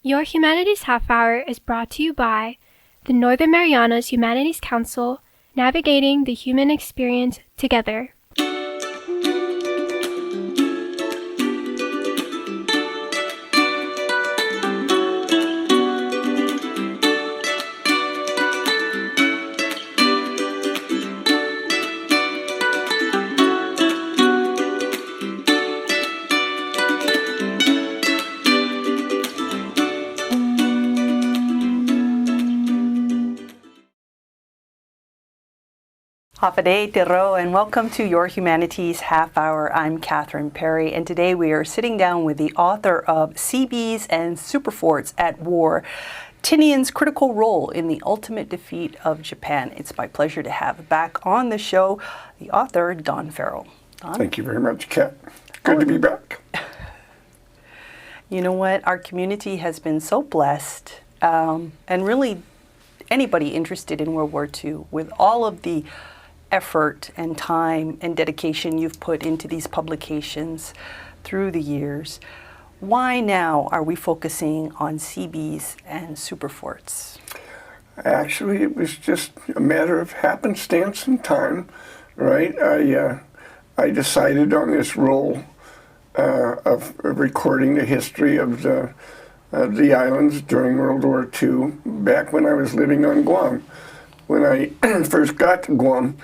Your Humanities Half Hour is brought to you by the Northern Marianas Humanities Council, navigating the human experience together. Hafade Tero, and welcome to Your Humanities Half Hour. I'm Catherine Perry, and today we are sitting down with the author of Seebees and Superforts at War, Tinian's critical role in the ultimate defeat of Japan. It's my pleasure to have back on the show the author, Don Farrell. Don? Thank you very much, Kat. Good to be back. You know what? Our community has been so blessed, and really anybody interested in World War II, with all of the effort and time and dedication you've put into these publications through the years. Why now are we focusing on Seebees and Superforts? Actually, it was just a matter of happenstance and time, right? I decided on this role of recording the history of the islands during World War II, back when I was living on Guam. When I first got to Guam,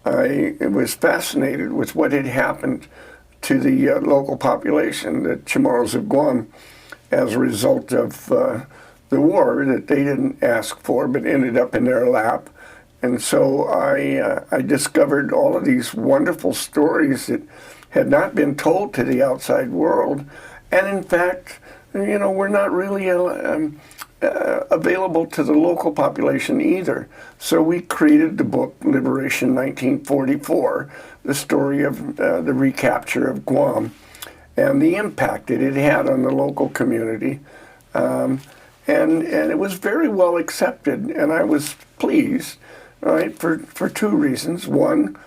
I was fascinated with what had happened to the local population, the Chamorros of Guam, as a result of the war that they didn't ask for but ended up in their lap. And so I discovered all of these wonderful stories that had not been told to the outside world. And in fact, you know, we're not really available to the local population either. So we created the book Liberation 1944, the story of the recapture of Guam and the impact that it had on the local community. And it was very well accepted, and I was pleased, right, for two reasons. One,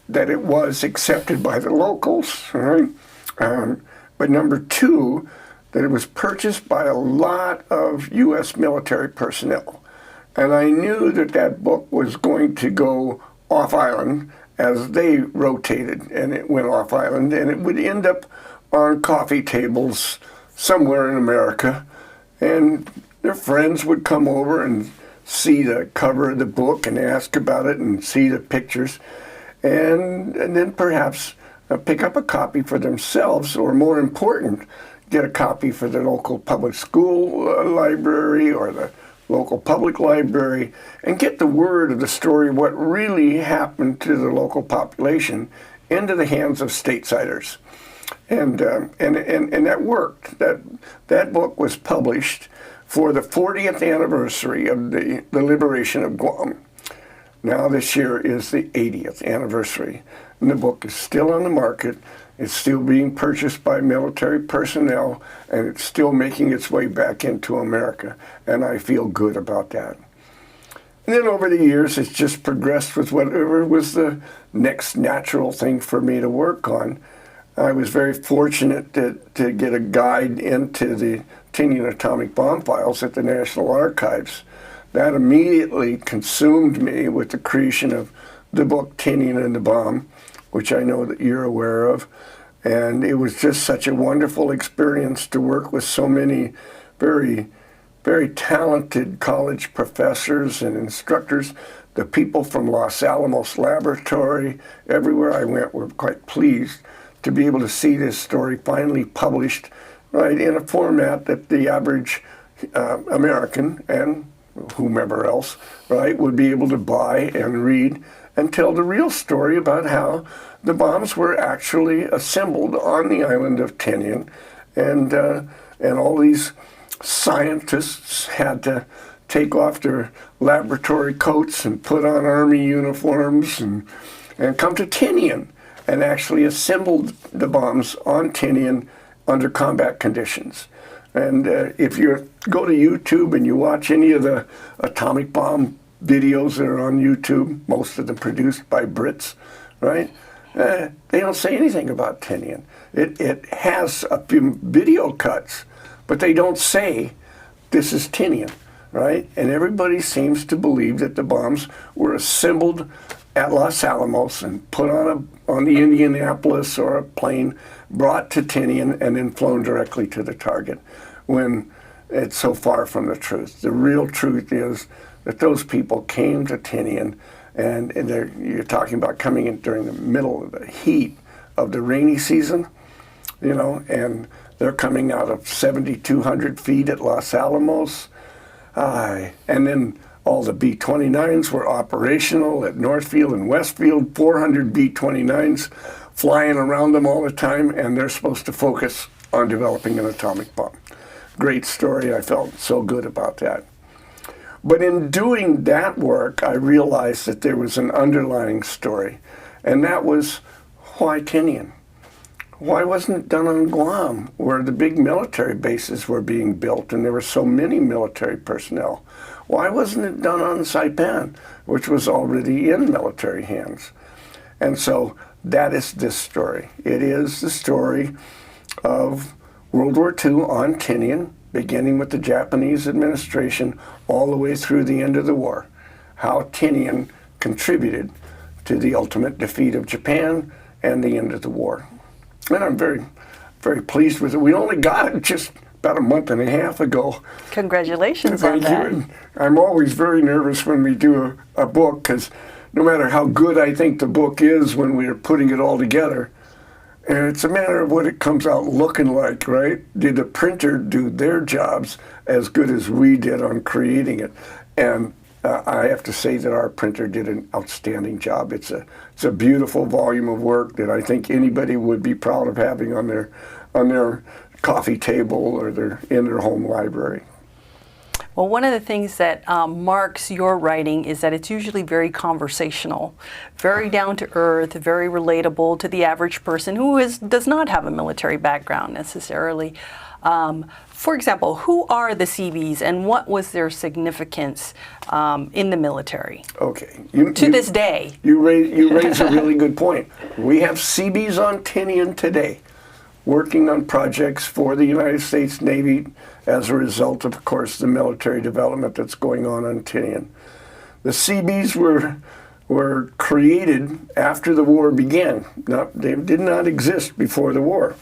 that it was accepted by the locals, right? But number two, that it was purchased by a lot of U.S. military personnel. And I knew that that book was going to go off-island as they rotated, and it went off-island, and it would end up on coffee tables somewhere in America, and their friends would come over and see the cover of the book and ask about it and see the pictures, and then perhaps pick up a copy for themselves, or more important, get a copy for the local public school library or the local public library, and get the word of the story of what really happened to the local population into the hands of stateside. And that worked. That book was published for the 40th anniversary of the liberation of Guam. Now this year is the 80th anniversary, and the book is still on the market. It's still being purchased by military personnel, and it's still making its way back into America, and I feel good about that. And then over the years, it's just progressed with whatever was the next natural thing for me to work on. I was very fortunate to get a guide into the Tinian atomic bomb files at the National Archives. That immediately consumed me with the creation of the book Tinian and the Bomb, which I know that you're aware of. And it was just such a wonderful experience to work with so many very, very talented college professors and instructors. The people from Los Alamos Laboratory, everywhere I went, were quite pleased to be able to see this story finally published, right, in a format that the average American and whomever else, right, would be able to buy and read and tell the real story about how the bombs were actually assembled on the island of Tinian, and all these scientists had to take off their laboratory coats and put on army uniforms and come to Tinian and actually assembled the bombs on Tinian under combat conditions. And if you go to YouTube and you watch any of the atomic bomb videos that are on YouTube, most of them produced by Brits, right? They don't say anything about Tinian. It has a few video cuts, but they don't say this is Tinian, right? And everybody seems to believe that the bombs were assembled at Los Alamos and put on the Indianapolis or a plane, brought to Tinian, and then flown directly to the target, when it's so far from the truth. The real truth is that those people came to Tinian, and you're talking about coming in during the middle of the heat of the rainy season, you know, and they're coming out of 7,200 feet at Los Alamos, and then all the B-29s were operational at Northfield and Westfield, 400 B-29s flying around them all the time, and they're supposed to focus on developing an atomic bomb. Great story. I felt so good about that. But in doing that work, I realized that there was an underlying story, and that was, why Tinian? Why wasn't it done on Guam, where the big military bases were being built and there were so many military personnel? Why wasn't it done on Saipan, which was already in military hands? And so that is this story. It is the story of World War II on Tinian, beginning with the Japanese administration all the way through the end of the war. How Tinian contributed to the ultimate defeat of Japan and the end of the war. And I'm very, very pleased with it. We only got it just about a month and a half ago. Congratulations on that. Thank you. I'm always very nervous when we do a book, because no matter how good I think the book is when we're putting it all together, and it's a matter of what it comes out looking like, right? Did the printer do their jobs as good as we did on creating it? And I have to say that our printer did an outstanding job. It's a beautiful volume of work that I think anybody would be proud of having on their coffee table or in their home library. Well, one of the things that marks your writing is that it's usually very conversational, very down to earth, very relatable to the average person who does not have a military background necessarily. For example, who are the Seabees and what was their significance in the military? Okay. To this day. You raise a really good point. We have Seabees on Tinian today, working on projects for the United States Navy as a result of course, the military development that's going on Tinian. The Seabees were created after the war began. They did not exist before the war.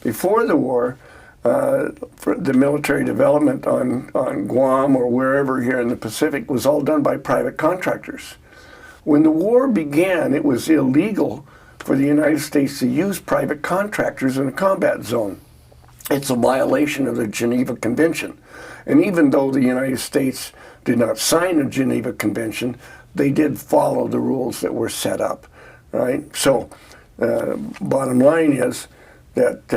Before the war, for the military development on Guam or wherever here in the Pacific was all done by private contractors. When the war began, it was illegal for the United States to use private contractors in a combat zone. It's a violation of the Geneva Convention. And even though the United States did not sign the Geneva Convention, they did follow the rules that were set up, right? So, bottom line is that,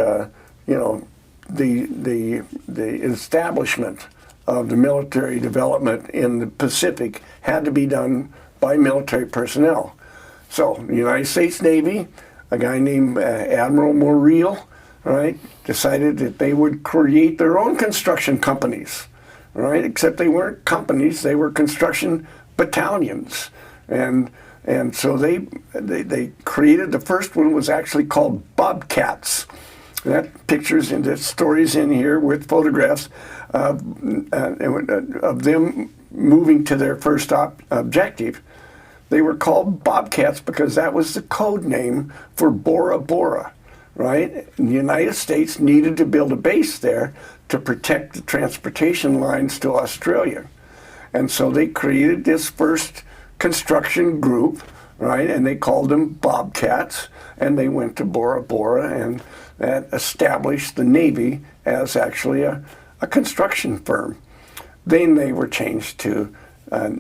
the establishment of the military development in the Pacific had to be done by military personnel. So the United States Navy, a guy named Admiral Morrill, right, decided that they would create their own construction companies, right? Except they weren't companies; they were construction battalions, and so they created, the first one was actually called Bobcats. And that pictures and the stories in here with photographs of them moving to their first objective. They were called Bobcats because that was the code name for Bora Bora, right? And the United States needed to build a base there to protect the transportation lines to Australia. And so they created this first construction group, right? And they called them Bobcats, and they went to Bora Bora, and that established the Navy as actually a construction firm. Then they were changed to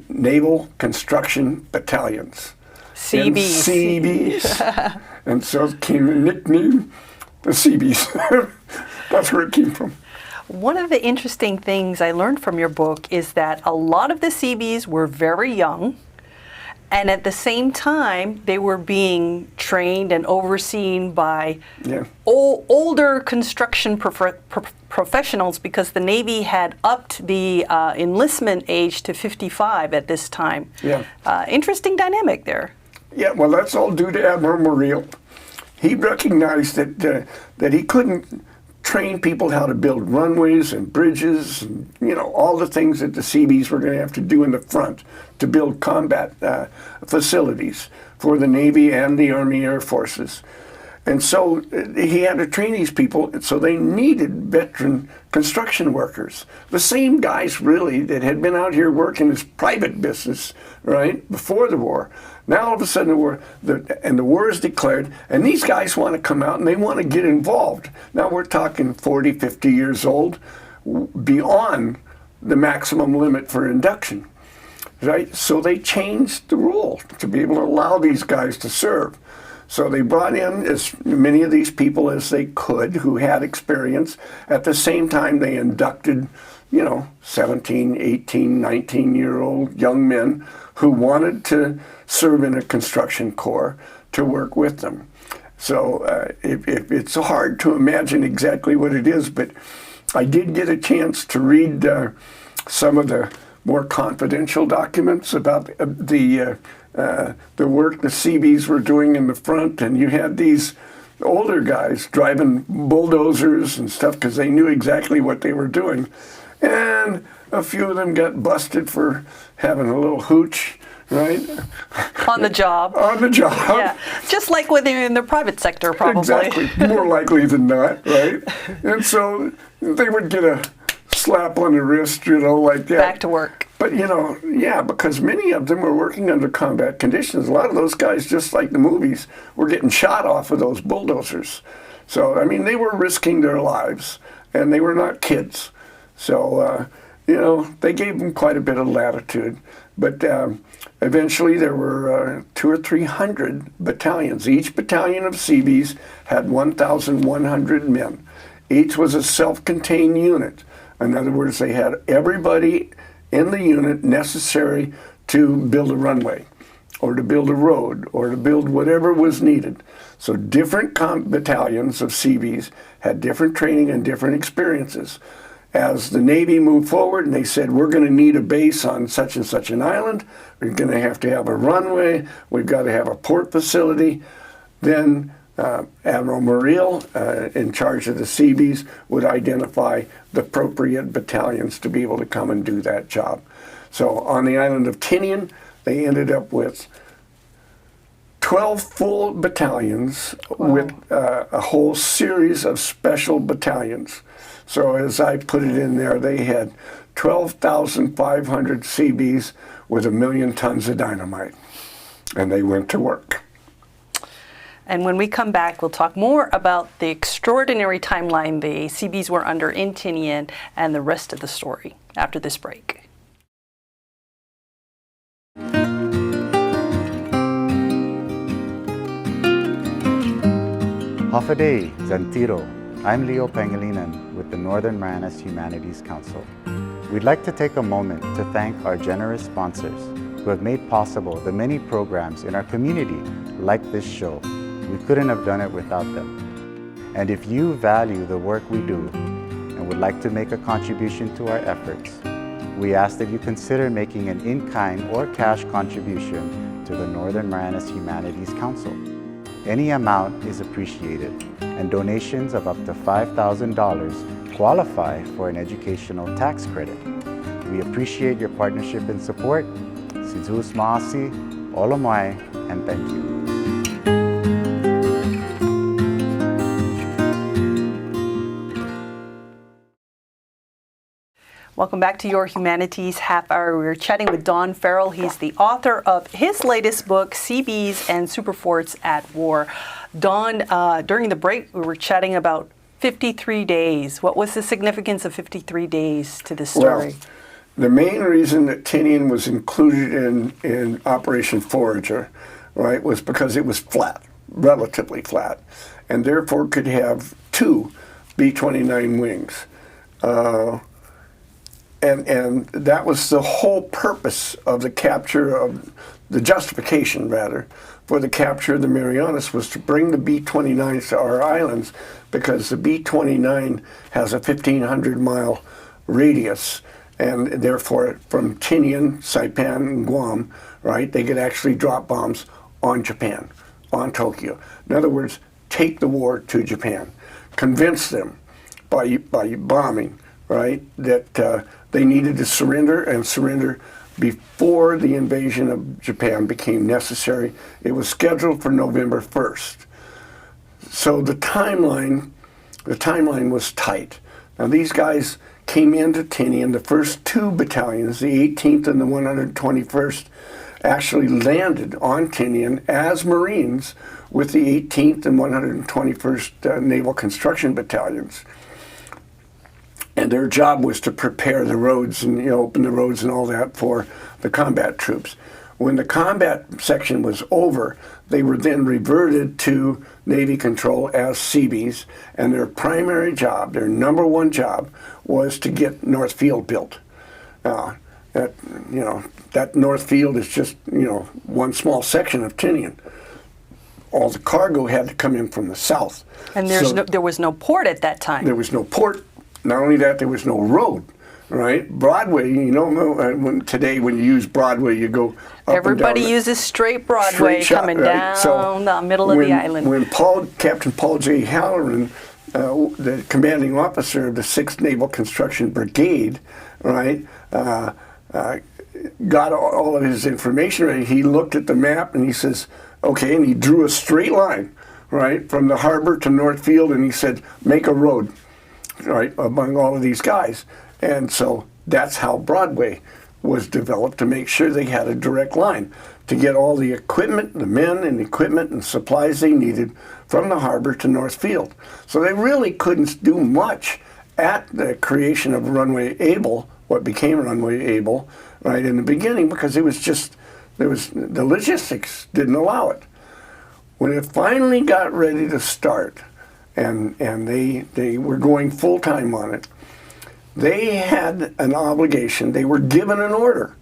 Naval Construction Battalions. Seabees. Seabees. And so came the nickname, the Seabees. That's where it came from. One of the interesting things I learned from your book is that a lot of the Seabees were very young, and at the same time, they were being trained and overseen by older construction professionals, because the Navy had upped the enlistment age to 55 at this time. Yeah. Interesting dynamic there. Yeah, well, that's all due to Admiral Morrill. He recognized that he couldn't train people how to build runways and bridges, and, you know, all the things that the Seabees were going to have to do in the front to build combat facilities for the Navy and the Army Air Forces. And so he had to train these people, so they needed veteran construction workers. The same guys, really, that had been out here working as private business, right, before the war. Now, all of a sudden, the war is declared, and these guys want to come out and they want to get involved. Now, we're talking 40, 50 years old, beyond the maximum limit for induction, right? So they changed the rule to be able to allow these guys to serve. So they brought in as many of these people as they could who had experience. At the same time, they inducted, you know, 17, 18, 19-year-old young men who wanted to serve in a construction corps to work with them. So it's hard to imagine exactly what it is, but I did get a chance to read some of the more confidential documents about the work the Seabees were doing in the front, and you had these older guys driving bulldozers and stuff because they knew exactly what they were doing. And a few of them got busted for having a little hooch, right? On the job. On the job. Yeah, just like when they're in the private sector, probably. Exactly, more likely than not, right? And so they would get a slap on the wrist, you know, like that. Back to work. But, you know, yeah, because many of them were working under combat conditions. A lot of those guys, just like the movies, were getting shot off of those bulldozers. So, I mean, they were risking their lives, and they were not kids. So, you know, they gave them quite a bit of latitude. But eventually there were 200 or 300 battalions. Each battalion of Seabees had 1,100 men. Each was a self-contained unit. In other words, they had everybody in the unit necessary to build a runway or to build a road or to build whatever was needed. So different battalions of Seabees had different training and different experiences. As the Navy moved forward and they said, we're going to need a base on such and such an island, we're going to have a runway, we've got to have a port facility, then Admiral Muriel, in charge of the Seabees, would identify the appropriate battalions to be able to come and do that job. So on the island of Tinian, they ended up with 12 full battalions. Wow. With a whole series of special battalions. So as I put it in there, they had 12,500 Seabees with 1 million tons of dynamite. And they went to work. And when we come back, we'll talk more about the extraordinary timeline the Seabees were under in Tinian and the rest of the story after this break. Hafaday, Zantiro. I'm Leo Pangilinan with the Northern Marianas Humanities Council. We'd like to take a moment to thank our generous sponsors who have made possible the many programs in our community like this show. We couldn't have done it without them. And if you value the work we do and would like to make a contribution to our efforts, we ask that you consider making an in-kind or cash contribution to the Northern Marianas Humanities Council. Any amount is appreciated, and donations of up to $5,000 qualify for an educational tax credit. We appreciate your partnership and support. Sidus Maasi, Olomai, and thank you. Welcome back to Your Humanities Half Hour. We're chatting with Don Farrell. He's the author of his latest book, Seebees and Superforts at War. Don, during the break, we were chatting about 53 days. What was the significance of 53 days to this story? Well, the main reason that Tinian was included in Operation Forager, right, was because it was flat, relatively flat, and therefore could have 2 B-29 wings. And that was the whole purpose of the capture of, the justification rather, for the capture of the Marianas was to bring the B-29s to our islands because the B-29 has a 1,500-mile radius, and therefore from Tinian, Saipan, and Guam, right, they could actually drop bombs on Japan, on Tokyo. In other words, take the war to Japan, convince them by bombing, right? That they needed to surrender and surrender before the invasion of Japan became necessary. It was scheduled for November 1st. So the timeline was tight. Now these guys came into Tinian, the first two battalions, the 18th and the 121st, actually landed on Tinian as Marines with the 18th and 121st Naval Construction Battalions. And their job was to prepare the roads and open the roads and all that for the combat troops. When the combat section was over, they were then reverted to Navy control as Seabees, and their primary job, their number one job, was to get North Field built. That North Field is just one small section of Tinian. All the cargo had to come in from the south. And there was no port at that time. There was no port. Not only that, there was no road. Right, Broadway. Today when you use Broadway, you go up Everybody and down uses straight Broadway coming down the middle of the island. When Captain Paul J. Halloran, the commanding officer of the 6th Naval Construction Brigade, right, got all of his information ready, he looked at the map and he says, okay, and he drew a straight line, right, from the harbor to North Field, and he said, make a road, right, among all of these guys. And so that's how Broadway was developed, to make sure they had a direct line to get all the equipment, the men and equipment and supplies they needed from the harbor to North Field. So they really couldn't do much at the creation of Runway Able, what became Runway Able, right, in the beginning, because it was just, the logistics didn't allow it. When it finally got ready to start, and they were going full-time on it, they had an obligation, they were given an order,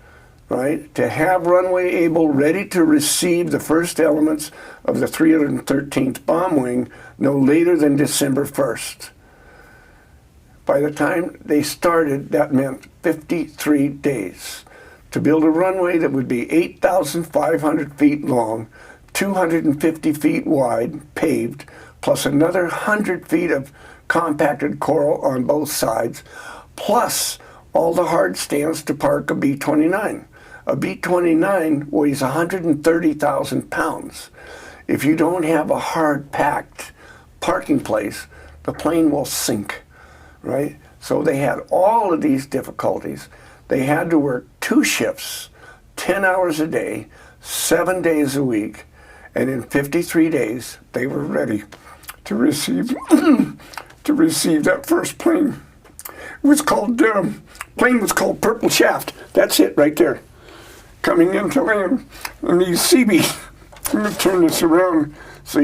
right, to have Runway Able ready to receive the first elements of the 313th Bomb Wing no later than December 1st. By the time they started, that meant 53 days to build a runway that would be 8,500 feet long, 250 feet wide, paved, plus another 100 feet of compacted coral on both sides, plus all the hard stands to park a B-29. A B-29 weighs 130,000 pounds. If you don't have a hard-packed parking place, the plane will sink, right? So they had all of these difficulties. They had to work 2 shifts, 10 hours a day, 7 days a week, and in 53 days, they were ready to receive that first plane. It was called, plane was called Purple Shaft. That's it right there. Coming into land. And these Seabees, I'm going to turn this around so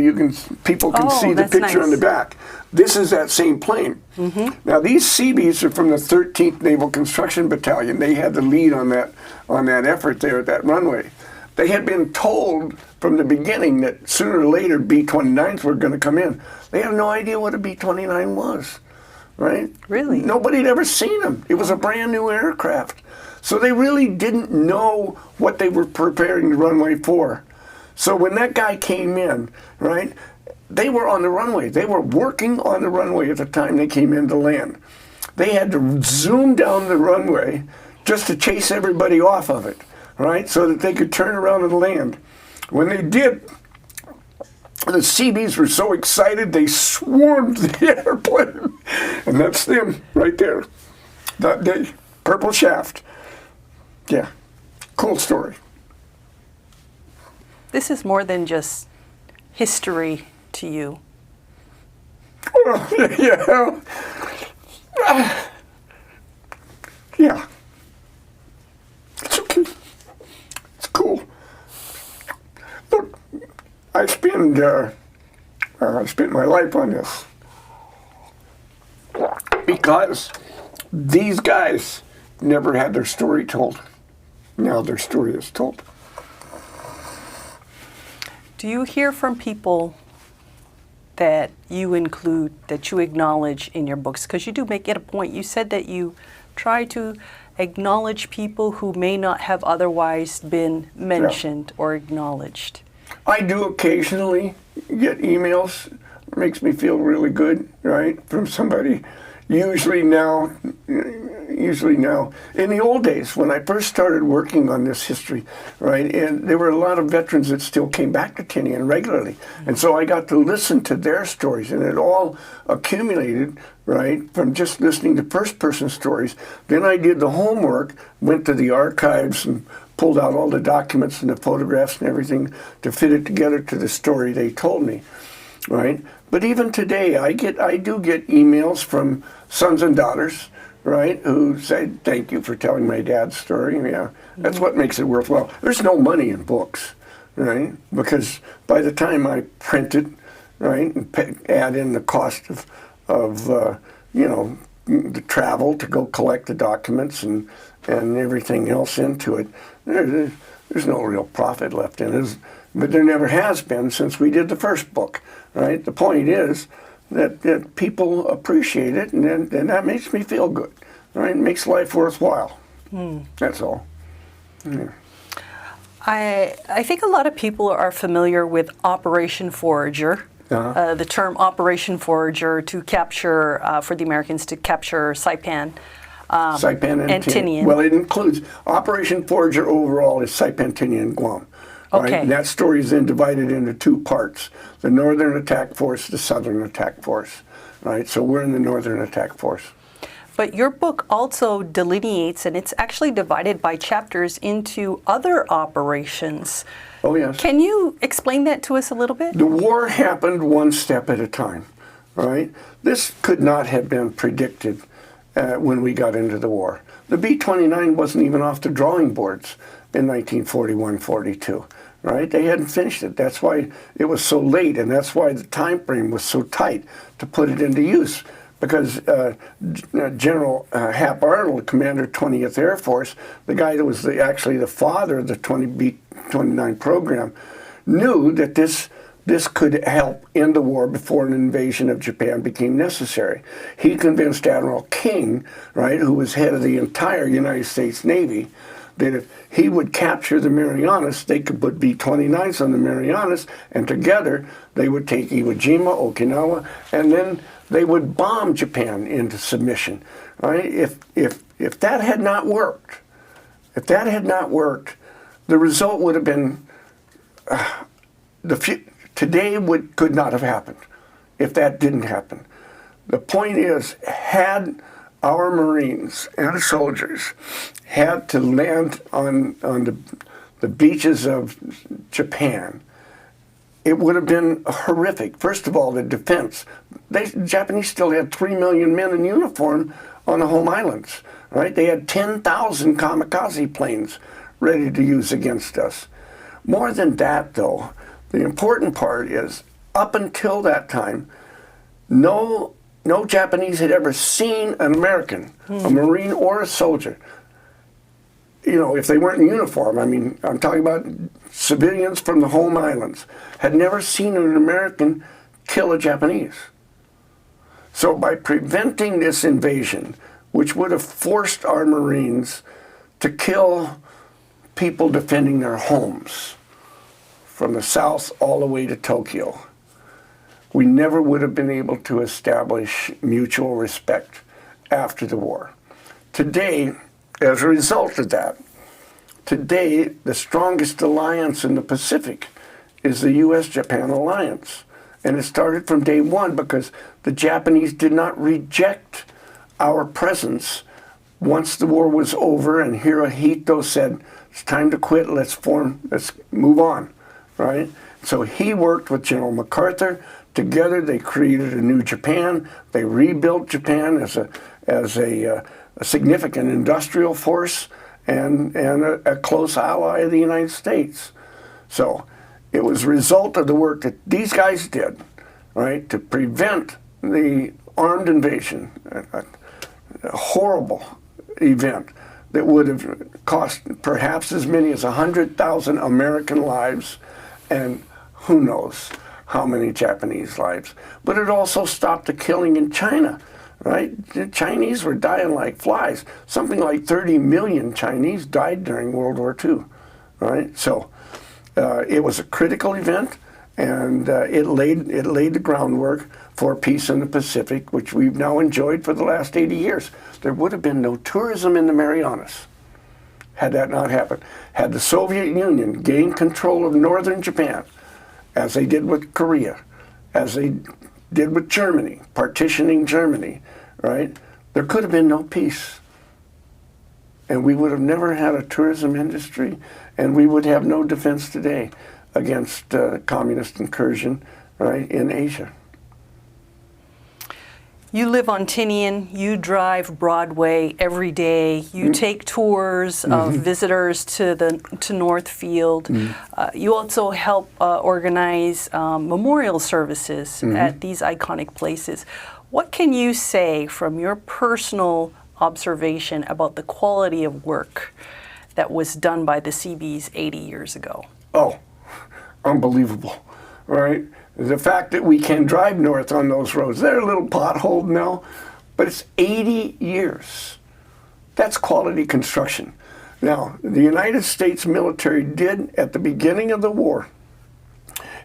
people can see the picture on the back. This is that same plane. Mm-hmm. Now these Seabees are from the 13th Naval Construction Battalion. They had the lead on that effort there at that runway. They had been told from the beginning that sooner or later B-29s were going to come in. They had no idea what a B-29 was. Right? Really? Nobody had ever seen them. It was a brand new aircraft. So they really didn't know what they were preparing the runway for. So when that guy came in, right, they were on the runway. They were working on the runway at the time they came in to land. They had to zoom down the runway just to chase everybody off of it, right, so that they could turn around and land. When they did, the Seabees were so excited they swarmed the airplane. And that's them right there. That day. Purple Shaft. Yeah. Cool story. This is more than just history to you. Yeah. Yeah. It's okay. It's cool. Look, I spent my life on this because these guys never had their story told. Now their story is told. Do you hear from people that you include, that you acknowledge in your books? Because you do make it a point. You said that you try to acknowledge people who may not have otherwise been mentioned or acknowledged. I do occasionally get emails. It makes me feel really good, right, from somebody. usually now, in the old days, when I first started working on this history, right, and there were a lot of veterans that still came back to Tinian regularly. And so I got to listen to their stories, and it all accumulated, right, from just listening to first-person stories. Then I did the homework, went to the archives and pulled out all the documents and the photographs and everything to fit it together to the story they told me, right? But even today, I do get emails from sons and daughters, right, who say, thank you for telling my dad's story. Yeah, that's what makes it worthwhile. There's no money in books, right, because by the time I print it, right, and add in the cost of you know, the travel to go collect the documents and everything else into it, there's no real profit left in it. But there never has been since we did the first book, right? The point is that people appreciate it, and that makes me feel good, right? It makes life worthwhile. That's all. Yeah. I think a lot of people are familiar with Operation Forager. The term Operation Forager to capture, for the Americans to capture Saipan. Saipan and Tinian. Well, it includes Operation Forager overall is Saipan, Tinian, and Guam. Okay. Right? And that story is then divided into two parts: the Northern Attack Force, the Southern Attack Force. Right. So we're in the Northern Attack Force. But your book also delineates, and it's actually divided by chapters into other operations. Oh yes. Can you explain that to us a little bit? The war happened one step at a time. Right. This could not have been predicted when we got into the war. The B-29 wasn't even off the drawing boards in 1941-42, right? They hadn't finished it. That's why it was so late, and that's why the time frame was so tight to put it into use, because General Hap Arnold, commander 20th Air Force, the guy that was actually the father of the B-29 program, knew that this could help end the war before an invasion of Japan became necessary. He convinced Admiral King, right, who was head of the entire United States Navy, that if he would capture the Marianas, they could put B-29s on the Marianas, and together they would take Iwo Jima, Okinawa, and then they would bomb Japan into submission. Right? If that had not worked, the result would have been today could not have happened if that didn't happen. The point is, had our Marines and soldiers had to land on the beaches of Japan, it would have been horrific. First of all, the defense. The Japanese still had 3 million men in uniform on the home islands, right? They had 10,000 kamikaze planes ready to use against us. More than that, though, the important part is, up until that time, no Japanese had ever seen an American, a Marine or a soldier. You know, if they weren't in uniform, I mean, I'm talking about civilians from the home islands, had never seen an American kill a Japanese. So by preventing this invasion, which would have forced our Marines to kill people defending their homes, from the south all the way to Tokyo, we never would have been able to establish mutual respect after the war. Today, as a result of that, today the strongest alliance in the Pacific is the U.S.-Japan alliance. And it started from day one because the Japanese did not reject our presence once the war was over and Hirohito said, it's time to quit, let's move on. Right? So he worked with General MacArthur. Together they created a new Japan. They rebuilt Japan as a significant industrial force and a close ally of the United States. So it was a result of the work that these guys did, right, to prevent the armed invasion, a horrible event that would have cost perhaps as many as 100,000 American lives, and who knows how many Japanese lives. But it also stopped the killing in China, right? The Chinese were dying like flies. Something like 30 million Chinese died during World War II, right? So it was a critical event, And it laid the groundwork for peace in the Pacific, which we've now enjoyed for the last 80 years. There would have been no tourism in the Marianas had that not happened. Had the Soviet Union gained control of northern Japan, as they did with Korea, as they did with Germany, partitioning Germany, right? There could have been no peace. And we would have never had a tourism industry, and we would have no defense today against communist incursion, right, in Asia. You live on Tinian, you drive Broadway every day, you take tours of visitors to Northfield. You also help organize memorial services at these iconic places. What can you say from your personal observation about the quality of work that was done by the Seabees 80 years ago? Oh, unbelievable, right? The fact that we can drive north on those roads, they're a little potholed now, but it's 80 years. That's quality construction. Now, the United States military did, at the beginning of the war,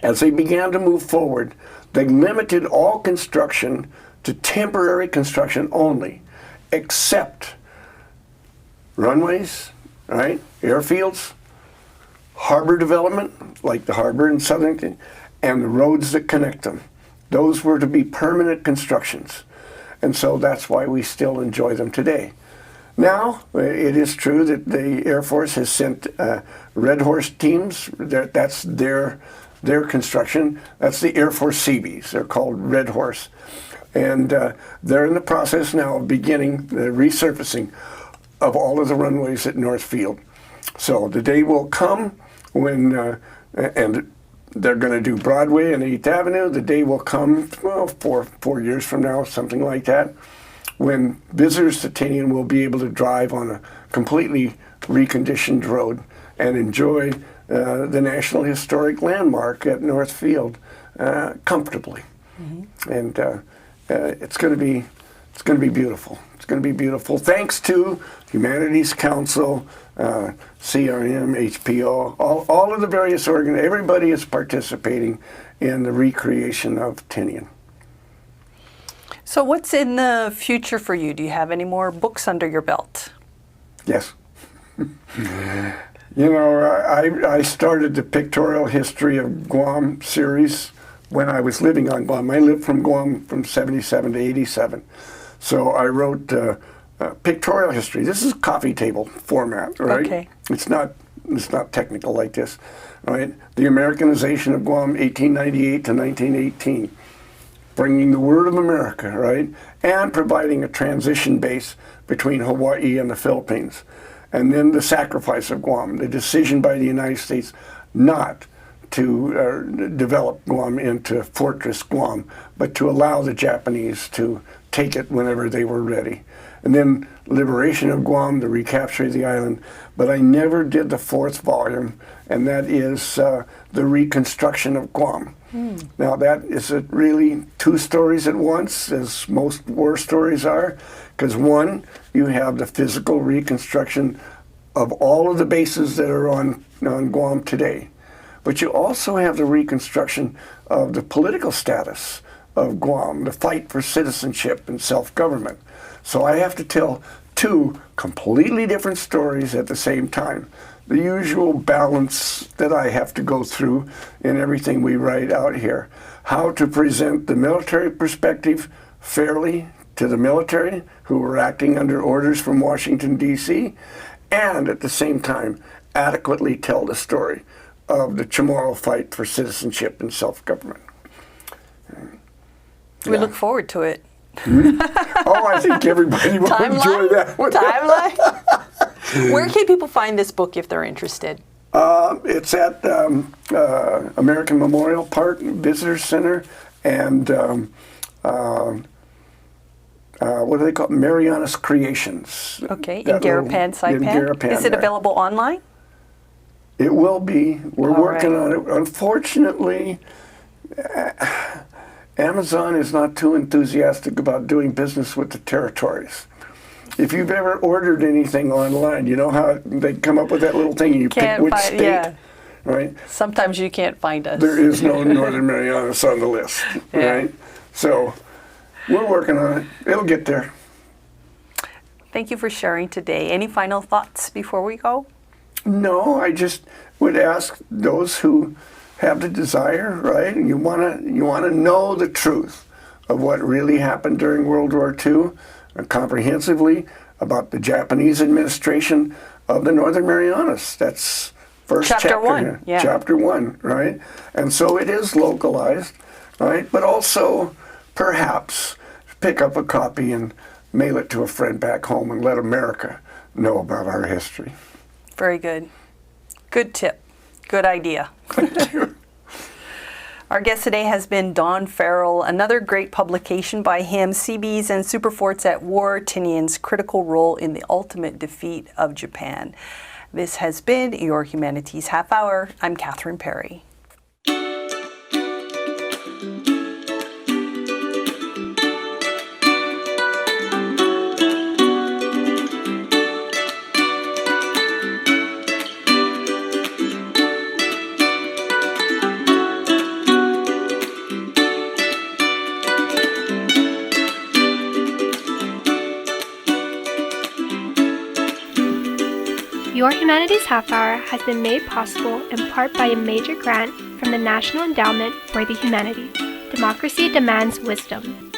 as they began to move forward, they limited all construction to temporary construction only, except runways, right, airfields, harbor development, like the harbor in Southern, and the roads that connect them. Those were to be permanent constructions. And so that's why we still enjoy them today. Now, it is true that the Air Force has sent Red Horse teams. That's their construction. That's the Air Force Seabees. They're called Red Horse. And they're in the process now of beginning the resurfacing of all of the runways at Northfield. So the day will come when, and they're going to do Broadway and 8th Avenue. The day will come, well, four years from now, something like that, when visitors to Tinian will be able to drive on a completely reconditioned road and enjoy the National Historic Landmark at Northfield comfortably. And it's going to be beautiful. It's going to be beautiful. Thanks to Humanities Council, CRM, HPO, all of the various everybody is participating in the recreation of Tinian. So what's in the future for you? Do you have any more books under your belt? Yes. You know, I started the Pictorial History of Guam series when I was living on Guam. I lived from Guam from 77 to 87. So I wrote pictorial history. This is coffee table format, right? Okay. It's not technical like this, right? The Americanization of Guam, 1898 to 1918, bringing the word of America, right? And providing a transition base between Hawaii and the Philippines. And then the sacrifice of Guam, the decision by the United States not to develop Guam into Fortress Guam, but to allow the Japanese to take it whenever they were ready. And then liberation of Guam, the recapture of the island. But I never did the fourth volume, and that is the reconstruction of Guam. Now that is really two stories at once, as most war stories are, because one, you have the physical reconstruction of all of the bases that are on Guam today. But you also have the reconstruction of the political status of Guam, the fight for citizenship and self-government. So I have to tell two completely different stories at the same time. The usual balance that I have to go through in everything we write out here. How to present the military perspective fairly to the military who were acting under orders from Washington, D.C., and at the same time adequately tell the story of the Chamorro fight for citizenship and self-government. We look forward to it. Oh, I think everybody will enjoy that one. Timeline? Where can people find this book if they're interested? It's at American Memorial Park Visitor Center and what do they call it? Marianas Creations. Okay, in Garapan, Saipan. Is it available online? It will be. We're working on it. Unfortunately, Amazon is not too enthusiastic about doing business with the territories. If you've ever ordered anything online, you know how they come up with that little thing and you pick which state, right? Sometimes you can't find us. There is no Northern Marianas on the list, right? So we're working on it. It'll get there. Thank you for sharing today. Any final thoughts before we go? No, I just would ask those who have the desire, right? And you wanna know the truth of what really happened during World War II, comprehensively about the Japanese administration of the Northern Marianas. That's first chapter 1, yeah. Chapter 1, right? And so it is localized, right? But also perhaps pick up a copy and mail it to a friend back home and let America know about our history. Very good. Good tip. Good idea. Our guest today has been Don Farrell. Another great publication by him, Seebees and Superforts at War, Tinian's critical role in the ultimate defeat of Japan. This has been your Humanities Half Hour. I'm Catherine Perry. Your Humanities Half Hour has been made possible in part by a major grant from the National Endowment for the Humanities. Democracy demands wisdom.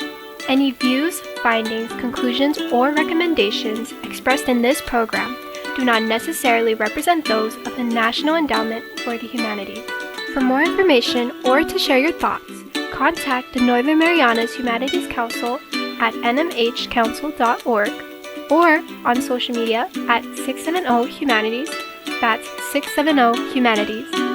Any views, findings, conclusions, or recommendations expressed in this program do not necessarily represent those of the National Endowment for the Humanities. For more information or to share your thoughts, contact the Northern Marianas Humanities Council at nmhcouncil.org or on social media at 670 Humanities. That's 670 Humanities.